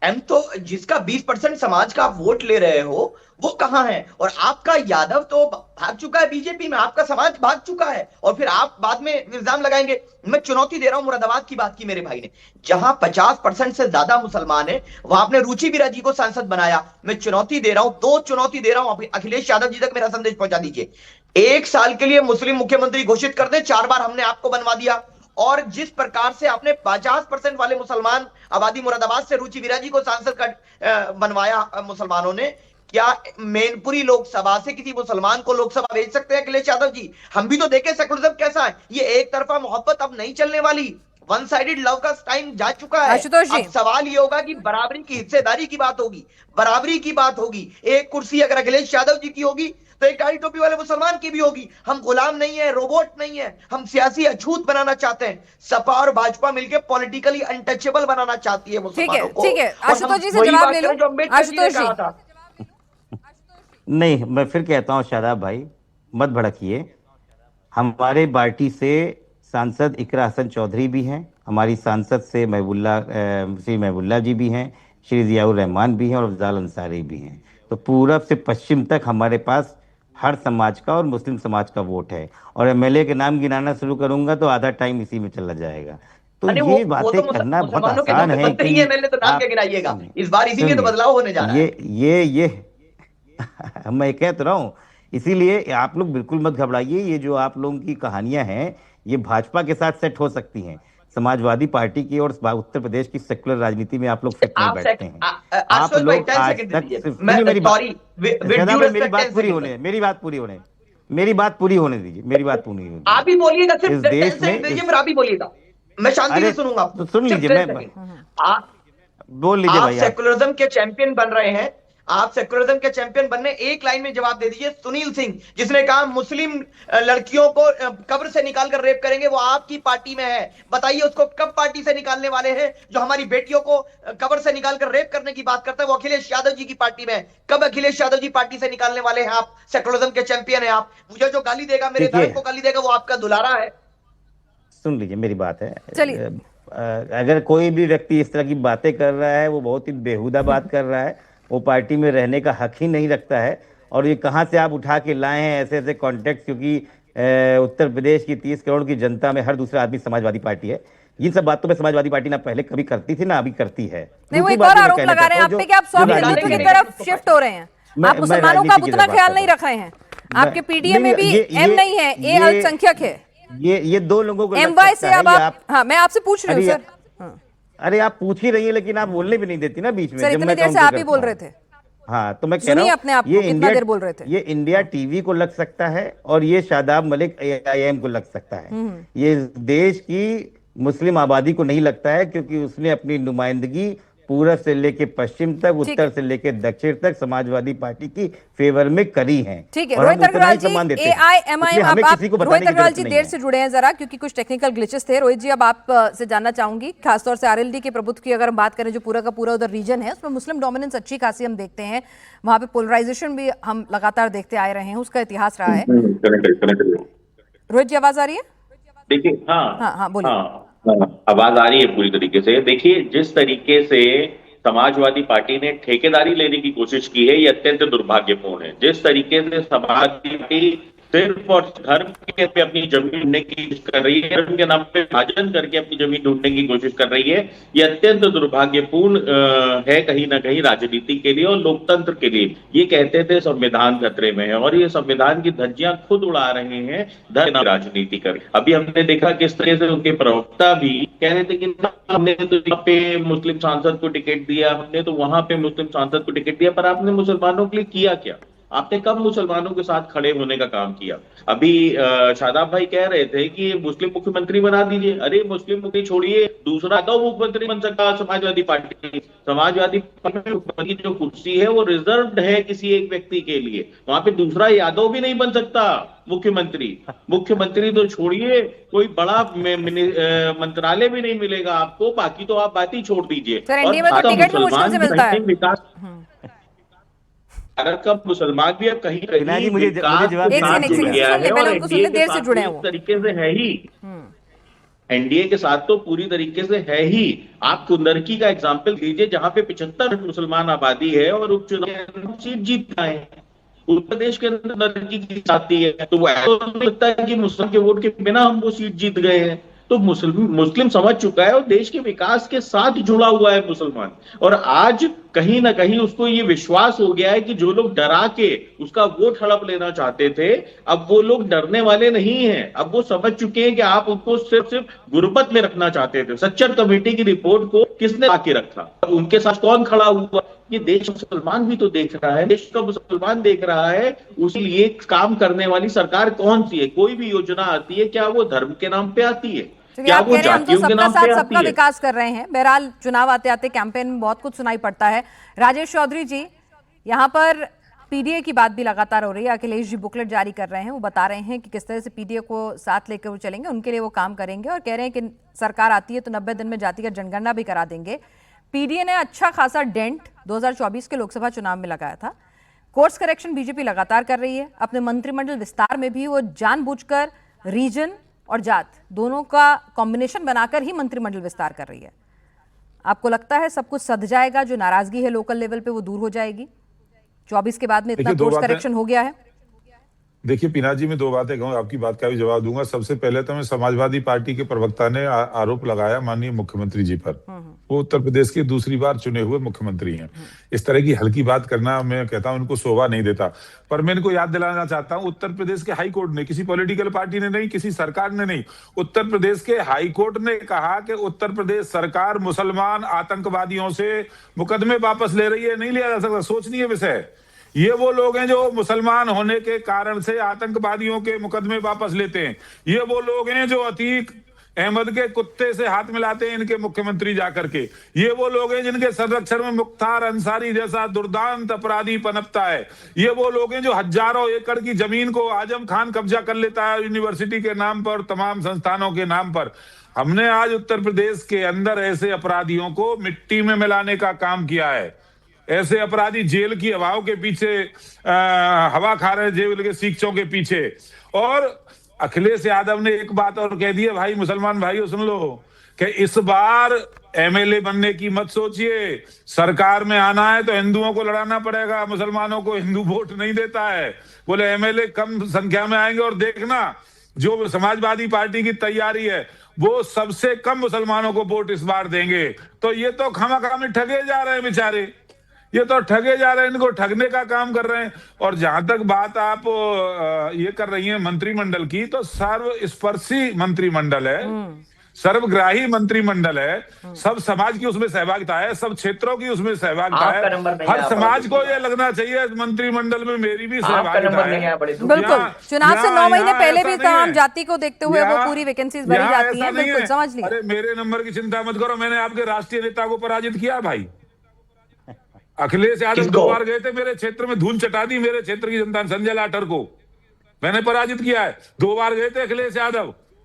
एम? तो जिसका 20% समाज का आप वोट ले रहे हो वो कहां है? और आपका यादव तो भाग चुका है बीजेपी में, आपका समाज भाग चुका है, और फिर आप बाद में इल्जाम लगाएंगे। मैं चुनौती दे रहा हूं, मुरादाबाद की बात की मेरे भाई ने, जहां 50% से ज्यादा मुसलमान है वहां आपने रुचि बिरा जी को सांसद बनाया। मैं चुनौती दे रहा हूं, 2 चुनौती दे रहा हूं, अखिलेश यादव जी तक मेरा संदेश पहुंचा दीजिए। 1 साल के लिए मुस्लिम मुख्यमंत्री घोषित कर दे, 4 बार हमने आपको बनवा दिया। और जिस प्रकार से आपने 50% वाले मुसलमान आबादी मुरादाबाद से रुचि बिरा जी को सांसद का बनवाया मुसलमानों ने, क्या मैनपुरी लोकसभा से किसी मुसलमान को लोकसभा भेज सकते हैं अखिलेश यादव जी? हम भी तो देखें सेकुलरिज्म कैसा है। ये एक तरफा मोहब्बत अब नहीं चलने वाली, वन साइडेड लव का टाइम जा चुका है। अब सवाल ये होगा कि बराबरी की हिस्सेदारी की बात होगी, बराबरी की बात होगी। एक कुर्सी अगर अखिलेश यादव जी की होगी तो एक काली टोपी वाले मुसलमान की भी होगी। हम गुलाम नहीं है, रोबोट नहीं है, हम सियासी अछूत बनाना चाहते हैं। सपा और भाजपा मिलकर पॉलिटिकली अनटचेबल बनाना चाहती है मुसलमानों को। ठीक है, आशुतोष जी से जवाब ले लो। आशुतोष जी, नहीं, मैं फिर कहता हूं शादाब भाई मत भड़किए। हमारे पार्टी से सांसद इकरा हसन चौधरी भी हैं, हमारी सांसद से श्री महबुल्ला जी भी हैं, श्री जियाउर रहमान भी हैं और अफजाल अंसारी भी हैं। तो पूरब से पश्चिम तक हमारे पास हर समाज का और मुस्लिम समाज का वोट है। और एमएलए के नाम गिनाना शुरू करूंगा तो आधा टाइम इसी में चला जाएगा। तो ये बातें करना बहुत आसान है कि एमएलए तो नाम क्या गिनाइएगा, इस बार इसीलिए तो बदलाव होने जा रहा है। ये मैं कह तो रहा हूँ, इसीलिए आप लोग बिल्कुल मत घबराइए। ये जो आप लोगों की कहानियां हैं ये भाजपा के साथ सेट हो सकती हैं, समाजवादी पार्टी की और उत्तर प्रदेश की सेकुलर राजनीति में आप लोग फिट नहीं बैठते हैं। आप लोग आज तक मेरी बात पूरी होने मेरी बात पूरी होने दीजिए। आप ही बोलिएगा, सिर्फ देश में आप ही बोलिएगा, मैं शांति से सुनूंगा। तो सुन लीजिए, मैं बोल लीजिए भाई। सेकुलरिज्म के चैंपियन बन रहे हैं, आप सेकुलरिज्म के चैंपियन बनने एक लाइन में जवाब दे दीजिए। सुनील सिंह जिसने कहा मुस्लिम लड़कियों को कब्र से निकालकर रेप करेंगे, वो आपकी पार्टी में है। बताइए उसको कब पार्टी से निकालने वाले हैं? जो हमारी बेटियों को कब्र से निकालकर रेप करने की बात करता है वो अखिलेश यादव जी की पार्टी में है। कब अखिलेश यादव जी पार्टी से निकालने वाले हैं? आप सेकुलरिज्म के चैंपियन है। आप मुझे जो गाली देगा, मेरे धर्म को गाली देगा, वो आपका दुलारा है। सुन लीजिए, मेरी बात है। चलिए, अगर कोई भी व्यक्ति इस तरह की बातें कर रहा है वो बहुत ही बेहुदा बात कर रहा है, वो पार्टी में रहने का हक ही नहीं रखता है। और ये कहाँ से आप उठा के लाए हैं ऐसे ऐसे कॉन्टेक्ट, क्योंकि उत्तर प्रदेश की 30 करोड़ की जनता में हर दूसरा आदमी समाजवादी पार्टी है। इन सब बातों में समाजवादी पार्टी ना पहले कभी करती थी ना अभी करती है। नहीं, वो एक और आरोप लगा रहे हैं आप पे कि आप सॉफ्ट हिंदुत्व की तरफ शिफ्ट हो रहे हैं। आप मुसलमानों का उतना ख्याल नहीं रख रहे हैं। आपके पीडीए में भी एम नहीं है, ए अल्पसंख्यक है। ये 2 लोगों को एमवाई से अब आप, हाँ मैं आपसे पूछ रही हूँ सर। अरे आप पूछ ही रही है लेकिन आप बोलने भी नहीं देती ना बीच में। सर इतनी देर से आप ही बोल रहे थे। हाँ, तो मैं कह रहा हूँ अपने आप को कितना देर बोल रहे थे। ये इंडिया टीवी को लग सकता है और ये शादाब मलिक AIM को लग सकता है। ये देश की मुस्लिम आबादी को नहीं लगता है, क्योंकि उसने अपनी नुमाइंदगी पूरब से लेके पश्चिम तक, उत्तर से लेके दक्षिण तक समाजवादी पार्टी की फेवर में करी है। ठीक है, रोहित अग्रवाल जी, AIMIM, आप रोहित अग्रवाल जी देर से जुड़े हैं जरा, क्योंकि कुछ टेक्निकल ग्लिचेस थे। रोहित जी, अब आप से जानना चाहूंगी, खासतौर से RLD के प्रभुत्व की अगर हम बात करें, जो पूरा का पूरा उधर रीजन है उसमें मुस्लिम डोमिनेंस अच्छी खासी हम देखते हैं, वहां पे पोलराइजेशन भी हम लगातार देखते आए रहे हैं, उसका इतिहास रहा है। रोहित जी, आवाज आ रही है? देखिए, हाँ, बोलिए। आवाज आ रही है पूरी तरीके से। देखिए, जिस तरीके से समाजवादी पार्टी ने ठेकेदारी लेने की कोशिश की है, ये अत्यंत दुर्भाग्यपूर्ण है। जिस तरीके से समाजवादी पार्टी सिर्फ और धर्म के पे अपनी जमीन ढूंढने की कोशिश कर रही है, धर्म के नाम पे विभाजन करके अपनी जमीन ढूंढने की कोशिश कर रही है, ये अत्यंत दुर्भाग्यपूर्ण है कहीं ना कहीं राजनीति के लिए और लोकतंत्र के लिए। ये कहते थे संविधान खतरे में है, और ये संविधान की धज्जियां खुद उड़ा रहे हैं धर्म की राजनीति कर। अभी हमने देखा किस तरह से उनके प्रवक्ता भी कह रहे थे कि हमने तो यहाँ पे मुस्लिम सांसद को टिकट दिया, हमने तो वहां पे मुस्लिम सांसद को टिकट दिया, पर आपने मुसलमानों के लिए किया क्या? आपने कब मुसलमानों के साथ खड़े होने का काम किया? अभी शादाब भाई कह रहे थे कि मुस्लिम मुख्यमंत्री बना दीजिए। अरे मुस्लिम मुख्यमंत्री छोड़िए, दूसरा तो मुख्यमंत्री बन सकता समाजवादी पार्टी। समाजवादी पार्टी की जो कुर्सी है वो रिजर्व्ड है किसी एक व्यक्ति के लिए, वहां पे दूसरा यादव भी नहीं बन सकता मुख्यमंत्री। मुख्यमंत्री तो छोड़िए, कोई बड़ा मंत्रालय भी नहीं मिलेगा आपको, बाकी तो आप बात ही छोड़ दीजिए। सर, इंडिया में तो टिकट मुश्किल से मिलता है। भारत का मुसलमान भी अब कहीं कहीं मुझे जवाब देर से जुड़े हैं, तरीके से है ही, एनडीए के साथ तो पूरी तरीके से है ही। आप कुंदरकी का एग्जाम्पल लीजिए, जहां पे 75% मुसलमान आबादी है और उपचुनाव सीट जीत पाए। उत्तर प्रदेश के अंदर कुंदरकी की आती है, तो वो ऐसा लगता है कि मुस्लिम के वोट के बिना हम वो सीट जीत गए हैं। तो मुस्लिम समझ चुका है और देश के विकास के साथ जुड़ा हुआ है मुसलमान। और आज कहीं ना कहीं उसको ये विश्वास हो गया है कि जो लोग डरा के उसका वोट हड़प लेना चाहते थे, अब वो लोग डरने वाले नहीं हैं। अब वो समझ चुके हैं कि आप उनको सिर्फ गुर्बत में रखना चाहते थे। सच्चर कमेटी की रिपोर्ट को किसने आके रखा, उनके साथ कौन खड़ा हुआ? ये देश मुसलमान भी तो देख रहा है, देश का मुसलमान देख रहा है। उसी लिए काम करने वाली सरकार कौन सी है? कोई भी योजना आती है, क्या वो धर्म के नाम पे आती है? क्या आप वो कह रहे हैं हम तो जातियों के सबका नाम साथ पे सबका आती है? विकास कर रहे हैं। बहरहाल चुनाव आते आते कैंपेन में बहुत कुछ सुनाई पड़ता है। राजेश चौधरी जी, यहाँ पर पीडीए की बात भी लगातार हो रही है। अखिलेश जी बुकलेट जारी कर रहे हैं, वो बता रहे हैं कि किस तरह से पीडीए को साथ लेकर वो चलेंगे, उनके लिए वो काम करेंगे, और कह रहे हैं कि सरकार आती है तो 90 दिन में जातिगत जनगणना भी करा देंगे। पीडीए ने अच्छा खासा डेंट 2024 के लोकसभा चुनाव में लगाया था। कोर्स करेक्शन बीजेपी लगातार कर रही है। अपने मंत्रिमंडल विस्तार में भी वो जानबूझकर रीजन और जात दोनों का कॉम्बिनेशन बनाकर ही मंत्रिमंडल विस्तार कर रही है। आपको लगता है सब कुछ सध जाएगा, जो नाराजगी है लोकल लेवल पे वो दूर हो जाएगी? 24 के बाद में इतना कोर्स करेक्शन हो गया है। देखिए पीना जी, मैं दो बातें कहूँ, आपकी बात का भी जवाब दूंगा। सबसे पहले तो मैं समाजवादी पार्टी के प्रवक्ता ने आरोप लगाया माननीय मुख्यमंत्री जी पर। वो उत्तर प्रदेश के दूसरी बार चुने हुए मुख्यमंत्री हैं। इस तरह की हल्की बात करना, मैं कहता हूं, उनको शोभा नहीं देता। पर मैं इनको याद दिलाना चाहता हूं, उत्तर प्रदेश के हाई कोर्ट ने, किसी पॉलिटिकल पार्टी ने नहीं, किसी सरकार ने नहीं, उत्तर प्रदेश के हाई कोर्ट ने कहा कि उत्तर प्रदेश सरकार मुसलमान आतंकवादियों से मुकदमे वापस ले रही है। नहीं लिया जा सकता, सोचनीय विषय। ये वो लोग हैं जो मुसलमान होने के कारण से आतंकवादियों के मुकदमे वापस लेते हैं। ये वो लोग हैं जो अतीक अहमद के कुत्ते से हाथ मिलाते हैं इनके मुख्यमंत्री जाकर के। ये वो लोग हैं जिनके संरक्षण में मुख्तार अंसारी जैसा दुर्दांत अपराधी पनपता है। ये वो लोग हैं जो हजारों एकड़ की जमीन को आजम खान कब्जा कर लेता है यूनिवर्सिटी के नाम पर, तमाम संस्थानों के नाम पर। हमने आज उत्तर प्रदेश के अंदर ऐसे अपराधियों को मिट्टी में मिलाने का काम किया है। ऐसे अपराधी जेल की हवाओं के पीछे हवा खा रहे हैं, जेल के सीखचों के पीछे। और अखिलेश यादव ने एक बात और कह दी है, भाई मुसलमान भाइयों सुन लो, कि इस बार एमएलए बनने की मत सोचिए। सरकार में आना है तो हिंदुओं को लड़ाना पड़ेगा, मुसलमानों को हिंदू वोट नहीं देता है। बोले एमएलए कम संख्या में आएंगे और देखना जो समाजवादी पार्टी की तैयारी है वो सबसे कम मुसलमानों को वोट इस बार देंगे। तो ये तो खामखा में ठगे जा रहे हैं बेचारे, ये तो ठगे जा रहे हैं, इनको ठगने का काम कर रहे हैं। और जहां तक बात आप ये कर रही हैं मंत्रिमंडल की, तो सर्वस्पर्शी मंत्रिमंडल है, सर्वग्राही मंत्रिमंडल है। सब समाज की उसमें सहभागिता है, सब क्षेत्रों की उसमें सहभागिता है। हर समाज को ये लगना चाहिए मंत्रिमंडल में मेरी भी सहभागिता है। बिल्कुल, चुनाव से 9 महीने पहले भी तमाम जाति को देखते हुए वो पूरी वैकेंसीज भरी जाती है। बिल्कुल समझ लिया। अरे मेरे नंबर की चिंता मत करो, मैंने आपके राष्ट्रीय नेता को पराजित किया भाई। अखिलेश यादव 2 बार गए थे मेरे क्षेत्र में, धूल चटा दी मेरे क्षेत्र की जनता। संजय लाठर को मैंने पराजित किया है, 2 बार गए थे अखिलेश यादव।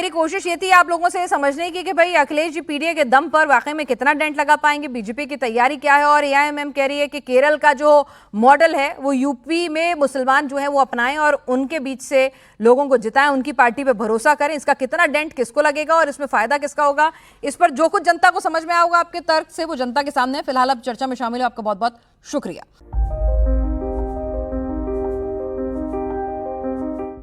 मेरी कोशिश ये थी आप लोगों से समझने की कि भाई अखिलेश जी पीडीए के दम पर वाकई में कितना डेंट लगा पाएंगे, बीजेपी की तैयारी क्या है। और एआईएमएम कह रही है कि केरल का जो मॉडल है वो यूपी में मुसलमान जो है वो अपनाएं और उनके बीच से लोगों को जिताएं, उनकी पार्टी पे भरोसा करें। इसका कितना डेंट किसको लगेगा और इसमें फायदा किसका होगा, इस पर जो कुछ जनता को समझ में में आया होगा आपके तर्क से, वो जनता के सामने है। फिलहाल आप चर्चा में शामिल हो, आपका बहुत बहुत शुक्रिया।